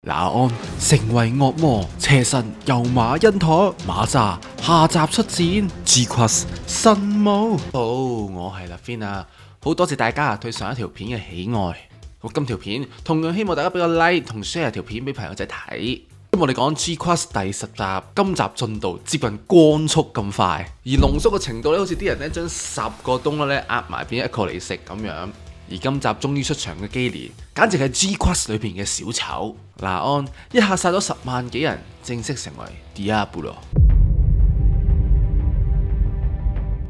拿安成為惡魔，邪神尤馬因托馬扎下集出戰 G-Crush 神武。好，我係 Lavina，好多謝大家對上一條片嘅喜愛。我今條片同樣希望大家俾個 like 同 share 條片俾朋友仔睇。今日我哋講 G-Crush 第10集，今集進度接近光速咁快，而濃縮嘅程度咧，好似啲人咧將10個冬甩咧壓埋變一個嚟食咁樣。而今集終於出場嘅基連，簡直係 G-Crush 裏邊嘅小丑。拿安一下殺咗10萬幾人，正式成為 Diablo。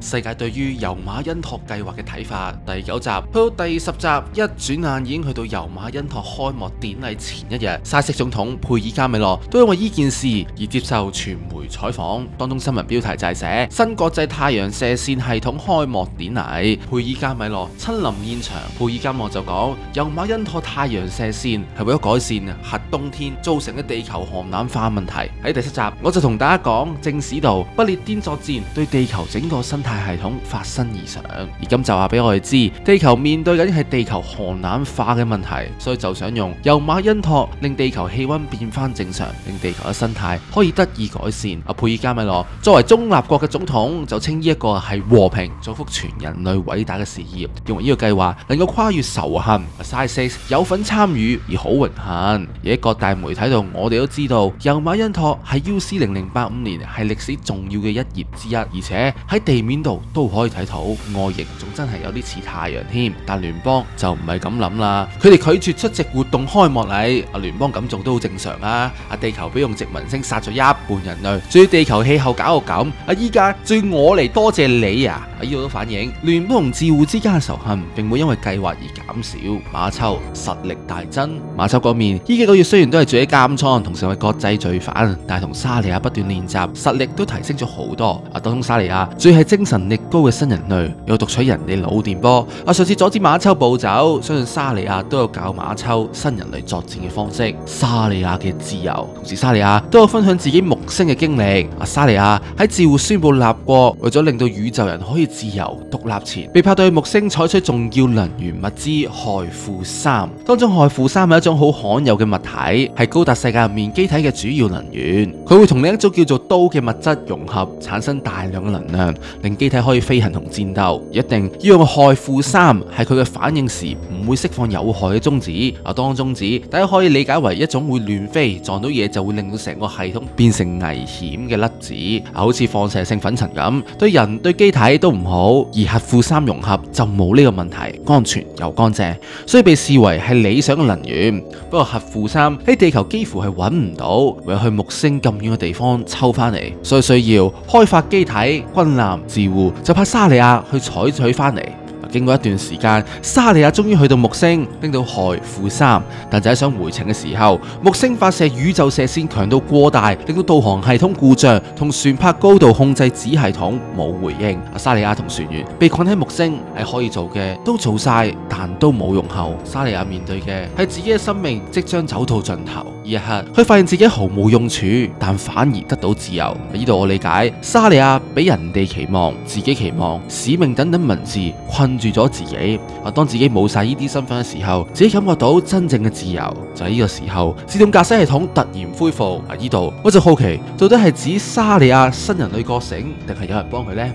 世界對於尤馬因托計劃嘅睇法，第9集去到第10集，一轉眼已經去到尤馬因托開幕典禮前一日。沙色總統佩爾加米洛都因為呢件事而接受傳媒採訪，當中新聞標題就係寫新國際太陽射線系統開幕典禮。佩爾加米洛親臨現場，佩爾加米洛就講尤馬因托太陽射線係為咗改善核冬天造成嘅地球寒冷化問題。喺第7集我就同大家講，正史度不列顛作戰對地球整個生態系統發生異常，而今就話俾我哋知，地球面對緊係地球寒冷化嘅問題，所以就想用尤馬因托令地球氣溫變翻正常，令地球嘅生態可以得以改善。阿佩爾加米洛作為中立國嘅總統，就稱呢一個係和平，造福全人類偉大嘅事業，認為呢個計劃能夠跨越仇恨。Side6有份參與而好榮幸。而喺各大媒體度，我哋都知道尤馬因托喺 UC0085年係歷史重要嘅一頁之一，而且喺地面度都可以睇到外形，仲真係有啲似太陽添。但聯邦就唔係咁諗啦，佢哋拒絕出席活動開幕禮。聯邦咁做都好正常啊！地球俾用殖民星殺咗一半人類，仲要地球氣候搞到咁，依家仲要我嚟多謝你啊！呢度都反映聯邦同自護之間嘅仇恨並冇因為計劃而減少。馬秋實力大增，馬秋嗰面呢幾個月雖然都係住喺監倉同成為國際罪犯，但係同沙利亞不斷練習，實力都提升咗好多。當中沙利亞最係精神力高嘅新人類，有讀取人哋腦電波。上次阻止馬秋暴走，相信沙利亞都有教馬秋新人類作戰嘅方式。沙利亞嘅自由，同時沙利亞都有分享自己木星嘅經歷。沙利亞喺自護宣布立國，為咗令到宇宙人可以自由獨立前，被派到去木星採取重要能源物資氦負3。當中氦負3係一種好罕有嘅物體，係高達世界入面機體嘅主要能源。佢會同另一種叫做刀嘅物質融合，產生大量嘅能量，令機體可以飛行同戰鬥。一定要用氦負3係佢嘅反應時唔會釋放有害嘅中子。當中子大家可以理解為一種會亂飛，撞到嘢就會令到成個系統變成危險嘅粒子，好似放射性粉塵咁，對人對機體都唔好。而核負3融合就冇呢個問題，安全又乾淨，所以被視為係理想嘅能源。不過核負3喺地球幾乎係揾唔到，唯有去木星咁遠嘅地方抽翻嚟，所以需要開發機體、軍艦、自護，就派沙利亞去採取翻嚟。經過一段時間，沙利亞終於去到木星，拎到氦負3，但就喺想回程嘅時候，木星發射宇宙射線強度過大，令到導航系統故障，同船舶高度控制子系統冇回應。沙利亞同船員被困喺木星，係可以做嘅都做晒，但都冇用後，沙利亞面對嘅係自己嘅生命即將走到盡頭。呢一刻，佢發現自己毫無用處，但反而得到自由。呢度我理解沙利亞俾人哋期望、自己期望、使命等等文字困住咗自己。當自己冇晒呢啲身份嘅時候，自己感覺到真正嘅自由。就喺呢個時候，自動駕駛系統突然恢復。呢度我就好奇，到底係指沙利亞新人類覺醒，定係有人幫佢呢？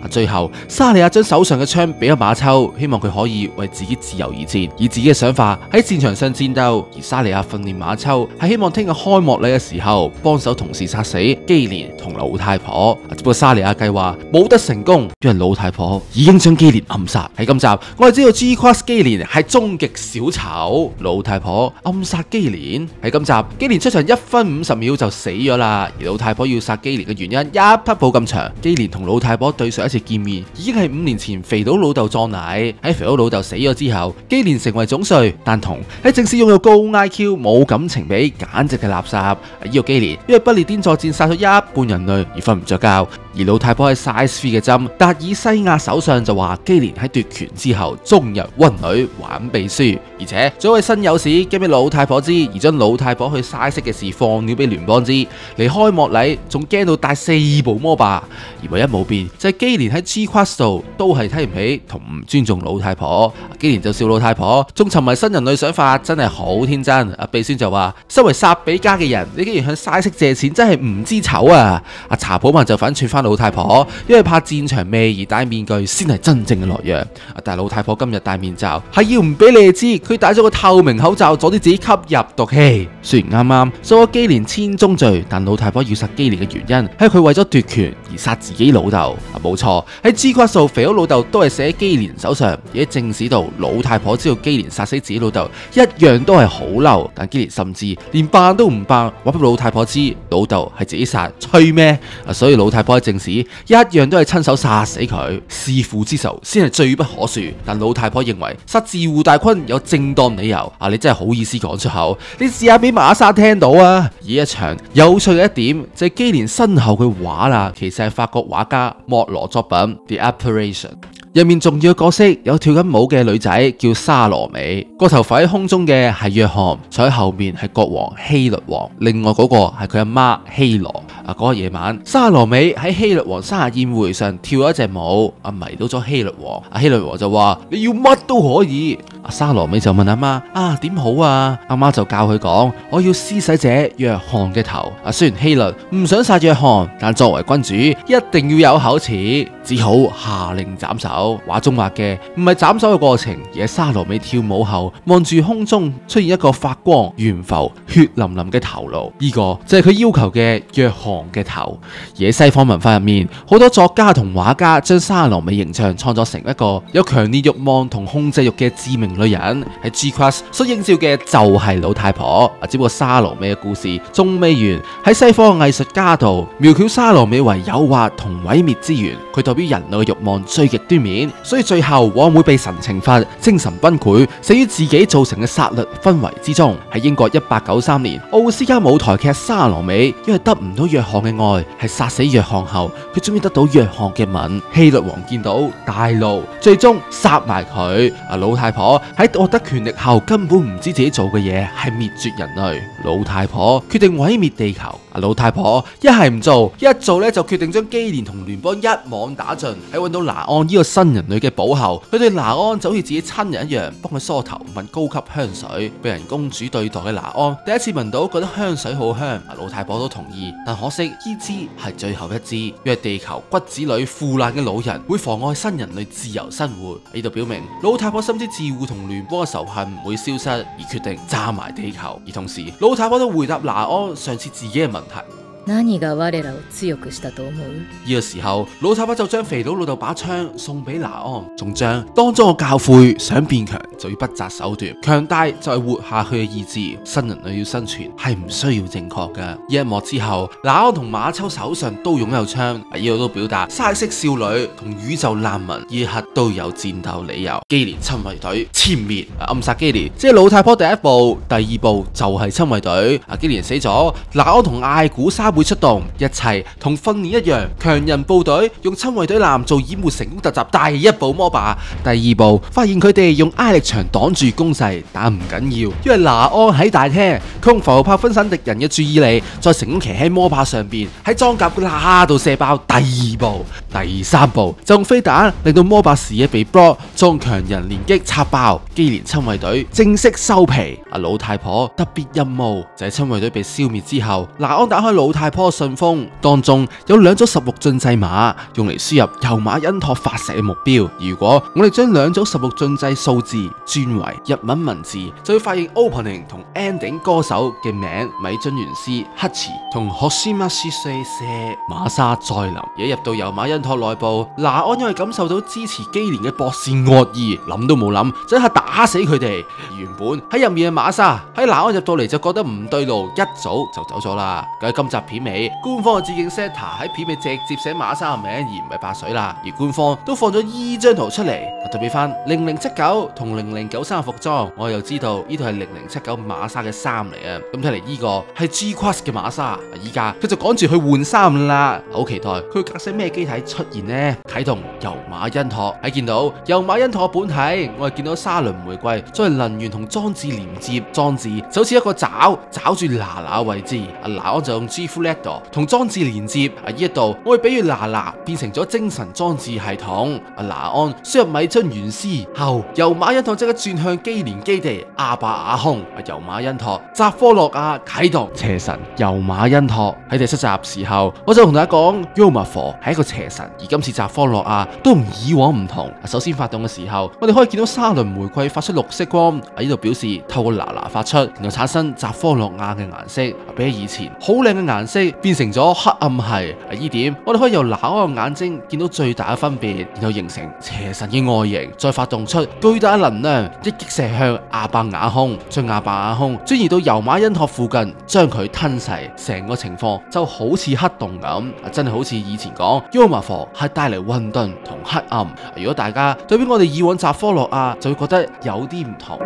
最後沙利亞將手上嘅槍俾咗馬秋，希望佢可以為自己自由而戰，以自己嘅想法喺戰場上戰鬥。而沙利亞訓練馬秋係希望聽日開幕禮嘅時候幫手同時殺死基連同老太婆。不過沙利亞計劃冇得成功，因為老太婆已經將基連暗殺。喺今集我哋知道 G-Crush 基連係終極小丑，老太婆暗殺基連。喺今集基連出場1分50秒就死咗啦，而老太婆要殺基連嘅原因一匹布咁長。基連同老太婆對上一次見面已經係5年前肥佬老豆葬禮。喺肥佬老豆死咗之後，基連成為總帥，但同喺正史擁有高 IQ 冇感情比，簡直係垃圾。呢個基連因為不列顛作戰殺咗一半人類而瞓唔着覺，而老太婆喺 Side3嘅針達爾西亞手上就話基連喺奪權之後終日溫女玩秘書，而且仲有位新有事驚俾老太婆知，而將老太婆去Side6嘅事放料俾聯邦知。嚟開幕禮仲驚到帶4部摩霸，而唯一冇變就係基連喺 G-Crush 度都係睇唔起同唔尊重老太婆。基連就笑老太婆仲沉迷新人類想法，真係好天真。秘書就話身為薩比家嘅人，你竟然向嘥色借錢，真係唔知醜啊！阿查普曼就反串翻老太婆，因為怕戰場味而戴面具先係真正嘅懦弱。但係老太婆今日戴面罩係要唔俾你哋知，佢戴咗個透明口罩，阻止自己吸入毒氣。雖然啱啱掃咗基連千宗罪，但老太婆要殺基連嘅原因係佢為咗奪權而殺自己老豆。冇錯，喺 G 級數肥佬老豆都係寫喺基連手上，而喺正史度老太婆知道基連殺死自己老豆，一樣都係好嬲。但基連甚至連扮都唔扮，話俾老太婆知老豆係自己殺，吹咩？所以老太婆喺正史一樣都係親手殺死佢，弑父之仇先係罪不可恕。但老太婆認為殺自護大坤有正當理由，你真係好意思講出口？你試下俾瑪莎聽到啊！而一場有趣嘅一點就係基連身後嘅畫啦，其實係法國畫家莫羅作品《The Apparition》。入面重要嘅角色有跳緊舞嘅女仔叫莎羅美，個頭浮喺空中嘅係約翰，坐喺後面係國王希律王，另外嗰個係佢阿媽希羅。嗰個夜晚，莎羅美喺希律王生日宴會上跳咗一隻舞，迷到咗希律王。希律王就話：你要乜都可以。莎羅美就問阿媽：點好啊？阿媽就教佢講：我要施洗者約翰嘅頭。雖然希律唔想殺約翰，但作為君主一定要有口齒，只好下令斬首。畫中畫嘅唔係斬首嘅過程，而係莎羅美跳舞後望住空中出現一個發光、懸浮、血淋淋嘅頭顱，呢個就係佢要求嘅約翰嘅頭。而喺西方文化入面，好多作家同畫家將莎羅美形象創作成一個有強烈慾望同控制慾嘅致命女人。喺 G-Class 所映照嘅就係老太婆。只不過莎羅美嘅故事仲未完，喺西方嘅藝術家度描繪莎羅美為誘惑同毀滅之源，佢代表人類嘅慾望最極端面。所以最後往往會被神懲罰，精神崩潰，死於自己造成嘅殺戮氛圍之中。喺英國1893年，奧斯卡舞台劇《莎羅美》因為得唔到約翰嘅愛，係殺死約翰後，佢終於得到約翰嘅吻。希律王見到大怒，最終殺埋佢。老太婆喺獲得權力後，根本唔知自己做嘅嘢係滅絕人類。老太婆決定毀滅地球。老太婆一係唔做，一做咧就決定將基連同聯邦一網打盡。喺揾到拿安呢個新人類嘅寶後，佢對拿安就好似自己親人一樣，幫佢梳頭、聞高級香水，被人公主對待嘅拿安第一次聞到覺得香水好香。老太婆都同意，但可惜呢支係最後一支，因為地球骨子裏腐爛嘅老人會妨礙新人類自由生活。呢度表明老太婆深知自護同聯邦嘅仇恨唔會消失，而決定炸埋地球。而同時，老太婆都回答拿安上次自己嘅問題。何が我らを強くしたと思う？呢個時候，老太婆就將肥佬老豆把槍送俾拿安，仲將當中個教誨：想變強就要不擇手段，強大就係活下去嘅意志。新人類要生存係唔需要正確嘅。一幕之後，拿安同馬秋手上都擁有槍，呢度都表達嘥色少女同宇宙難民呢一刻都有戰鬥理由。基連親衛隊殲滅暗殺基連，即係老太婆第一步，第二步就係親衛隊。基連死咗，拿安同艾古莎會出動，一切同訓練一樣，強人部隊用親衛隊艦做掩護成功突襲第一步魔霸。第二步發現佢哋用埃力場擋住攻勢，但唔緊要，因為拿安喺大廳，佢用浮炮分散敵人嘅注意力，再成功騎喺魔霸上邊喺裝甲罅度射爆。第二步、第三步就用飛彈令到魔霸視野被 block， 再用強人連擊插爆。基連親衛隊正式收皮。老太婆特別任務就係親衛隊被消滅之後，拿安打開老太婆信封，當中有2組16進制碼，用嚟輸入尤馬恩托發射嘅目標。如果我哋將2組16進制數字轉為日文文字，就會發現 opening 同 ending 歌手嘅名米津玄師、黑池同學師馬師四射馬莎再臨。而入到尤馬恩托內部，拿安因為感受到支持基連嘅博士惡意，諗都冇諗，就一下打死佢哋。原本喺入面嘅馬莎喺拿安入到嚟就覺得唔對路，一早就走咗啦。喺今集片尾，官方嘅致敬 setter 喺片尾直接寫馬莎嘅名，而唔係白水啦。而官方都放咗依張圖出嚟，對比翻0079同0093嘅服裝，我又知道呢套係0079馬莎嘅衫嚟啊。咁睇嚟呢個係 G-Class 嘅馬莎，依家佢就趕住去換衫啦。好期待佢駕駛咩機體出現呢？啟動尤馬恩托，喺見到尤馬恩托本體，我係見到沙倫玫瑰作為能源同裝置連接，裝置就好似一個爪住拿位置。拿安就用 G-Fluid Reflector 同裝置連接。呢一度我會比喻娜娜變成咗精神裝置系統。拿安輸入米津玄師後，尤馬因托即刻轉向基連基地阿巴雅空。尤馬因托扎科洛亞啟動邪神尤馬因托。喺第7集時候，我就同大家講 Yomafor 係一個邪神，而今次扎科洛亞都同以往唔同。首先發動嘅時候，我哋可以見到沙輪玫瑰發出綠色光，呢度表示透過娜娜發出，然後產生扎科洛亞嘅顏色，比起以前好靚嘅顏色變成咗黑暗系。呢點我哋可以由娜安嘅眼睛見到最大嘅分別，然後形成邪神嘅外形，再發動出巨大嘅能量，一擊射向阿伯雅空，將阿伯雅空轉移到尤馬因托附近，將佢吞噬。成個情況就好似黑洞咁，真係好似以前講 Yomafor 係帶嚟混沌同黑暗。如果大家對比我哋以往扎科洛亞，就會覺得有啲唔同。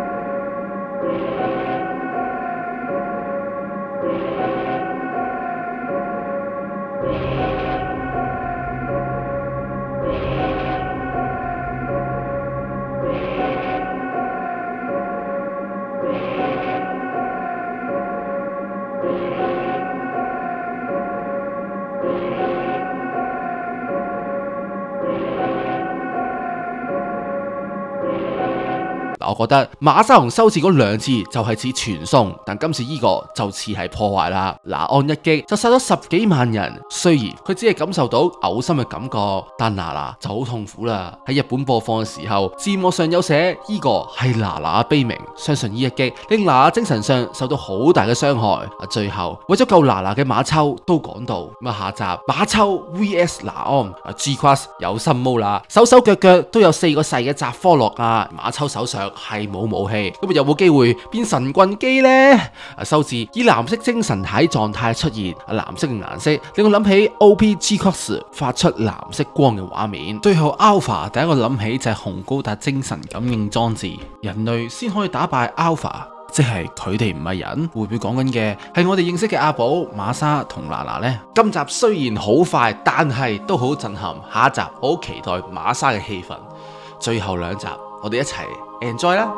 我覺得馬沙同修治嗰兩次就係似傳送，但今次呢個就似係破壞啦。拿安一擊就殺咗10幾萬人，雖然佢只係感受到嘔心嘅感覺，但娜娜就好痛苦啦。喺日本播放嘅時候，字幕上有寫呢個係娜娜嘅悲鳴，相信呢一擊令娜娜精神上受到好大嘅傷害。最後為咗救娜娜嘅馬秋都講到，下集馬秋 VS 拿安，G-Class 有心毛啦，手手腳腳都有4個細嘅扎科洛亞，馬秋手上係冇武器，咁有冇機會變神棍機呢？修治以藍色精神體狀態出現，藍色嘅顏色令我諗起 OP-G-Class 發出藍色光嘅畫面。最後 Alpha 第一個諗起就係紅高達精神感應裝置，人類先可以打敗 Alpha，即係佢哋唔係人。會唔會講緊嘅係我哋認識嘅阿寶、馬莎同娜娜呢？今集雖然好快，但係都好震撼。下一集我好期待馬莎嘅戲份。最後2集我哋一齊 enjoy 啦！